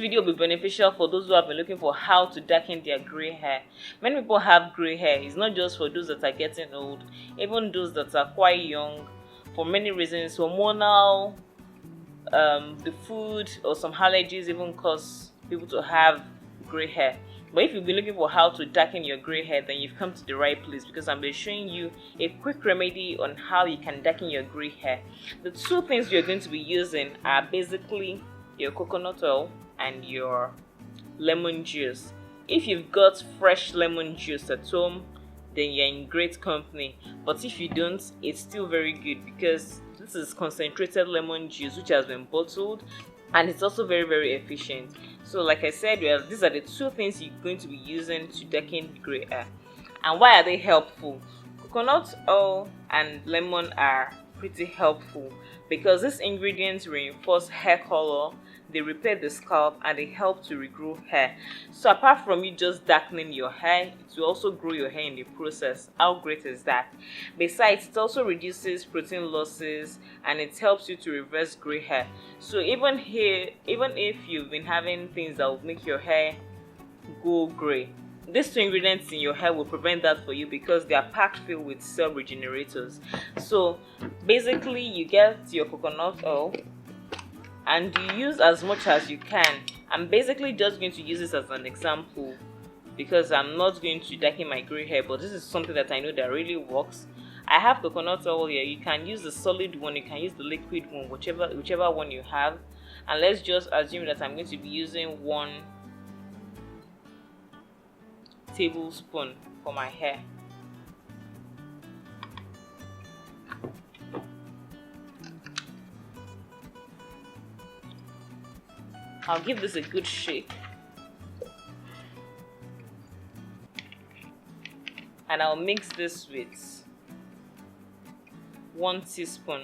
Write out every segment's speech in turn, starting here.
video will be beneficial for those who have been looking for how to darken their gray hair. Many people have gray hair. It's not just for those that are getting old, even those that are quite young. For many reasons, hormonal, the food, or some allergies even cause people to have gray hair. But if you've been looking for how to darken your gray hair, then you've come to the right place, because I'm showing you a quick remedy on how you can darken your gray hair. The two things you're going to be using are basically your coconut oil and your lemon juice. If you've got fresh lemon juice at home, then you're in great company. But if you don't, it's still very good, because this is concentrated lemon juice which has been bottled, and it's also very, very efficient. So like I said, these are the two things you're going to be using to darken gray hair. And why are they helpful? Coconut oil and lemon are pretty helpful because these ingredients reinforce hair color, they repair the scalp, and they help to regrow hair. So apart from you just darkening your hair, it will also grow your hair in the process. How great is that? Besides, it also reduces protein losses, and it helps you to reverse gray hair. So even if you've been having things that will make your hair go gray, these two ingredients in your hair will prevent that for you, because they are packed filled with cell regenerators. So basically, you get your coconut oil and you use as much as you can. I'm basically just going to use this as an example because I'm not going to darken my gray hair, but this is something that I know that really works. I have coconut oil here. You can use the solid one, you can use the liquid one, whichever one you have. And let's just assume that I'm going to be using 1 tablespoon for my hair. I'll give this a good shake, and I'll mix this with 1 teaspoon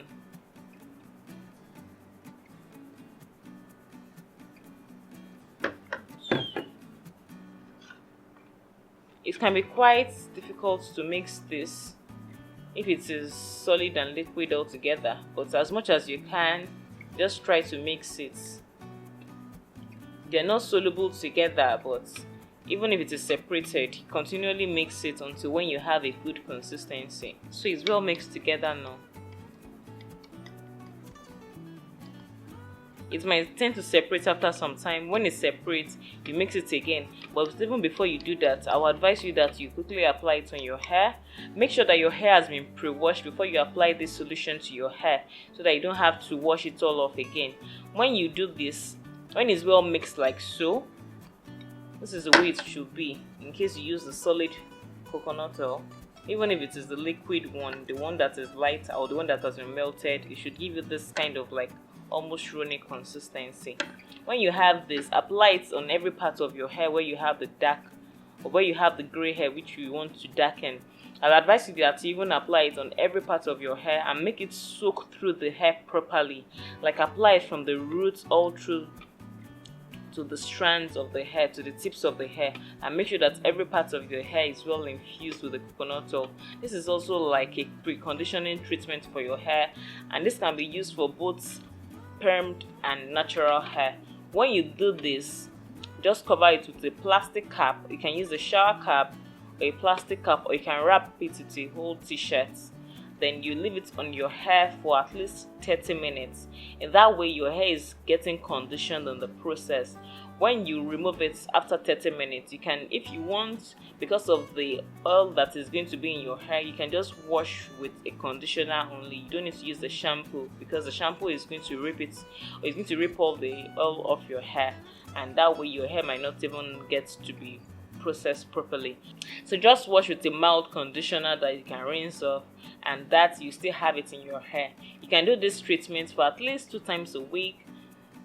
It can be quite difficult to mix this if it is solid and liquid all together, but as much as you can, just try to mix it. They're not soluble together, but even if it is separated, continually mix it until when you have a good consistency. So it's well mixed together now. It might tend to separate after some time. When it separates, you mix it again. But even before you do that, I will advise you that you quickly apply it on your hair. Make sure that your hair has been pre-washed before you apply this solution to your hair, so that you don't have to wash it all off again. When you do this, when it's well mixed like so, this is the way it should be. In case you use the solid coconut oil, even if it is the liquid one, the one that is light or the one that has been melted, it should give you this kind of like almost runny consistency. When you have this, apply it on every part of your hair where you have the dark or where you have the gray hair which you want to darken. I'll advise you that you even apply it on every part of your hair and make it soak through the hair properly. Like apply it from the roots all through to the strands of the hair, to the tips of the hair, and make sure that every part of your hair is well infused with the coconut oil. This is also like a preconditioning treatment for your hair, and this can be used for both permed and natural hair. When you do this, just cover it with a plastic cap. You can use a shower cap or a plastic cap, or you can wrap it with a whole t-shirt. Then you leave it on your hair for at least 30 minutes. In that way, your hair is getting conditioned in the process. When you remove it after 30 minutes, you can, if you want, because of the oil that is going to be in your hair, you can just wash with a conditioner only. You don't need to use the shampoo, because the shampoo is going to rip it, or it's going to rip all the oil off your hair, and that way your hair might not even get to be processed properly. So just wash with a mild conditioner that you can rinse off, and that you still have it in your hair. You can do this treatment for at least 2 times a week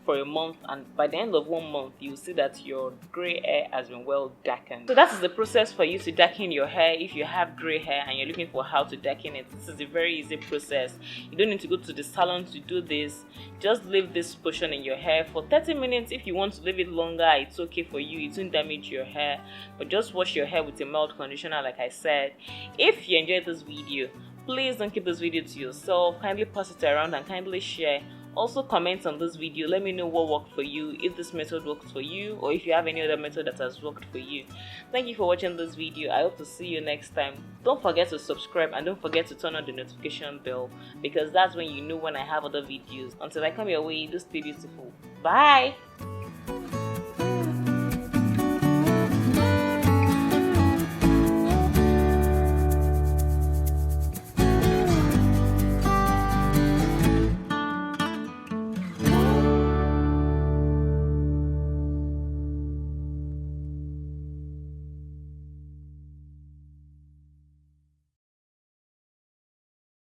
for a month, and by the end of 1 month you'll see that your gray hair has been well darkened. So that is the process for you to darken your hair. If you have gray hair and you're looking for how to darken it, this is a very easy process. You don't need to go to the salon to do this. Just leave this portion in your hair for 30 minutes. If you want to leave it longer, it's okay for you. It won't damage your hair, but just wash your hair with a mild conditioner like I said. If you enjoyed this video, please don't keep this video to yourself. Kindly pass it around and kindly share Also comment on this video, let me know what worked for you, if this method works for you, or if you have any other method that has worked for you. Thank you for watching this video. I hope to see you next time. Don't forget to subscribe and don't forget to turn on the notification bell, because that's when you know when I have other videos. Until I come your way, do stay beautiful. Bye.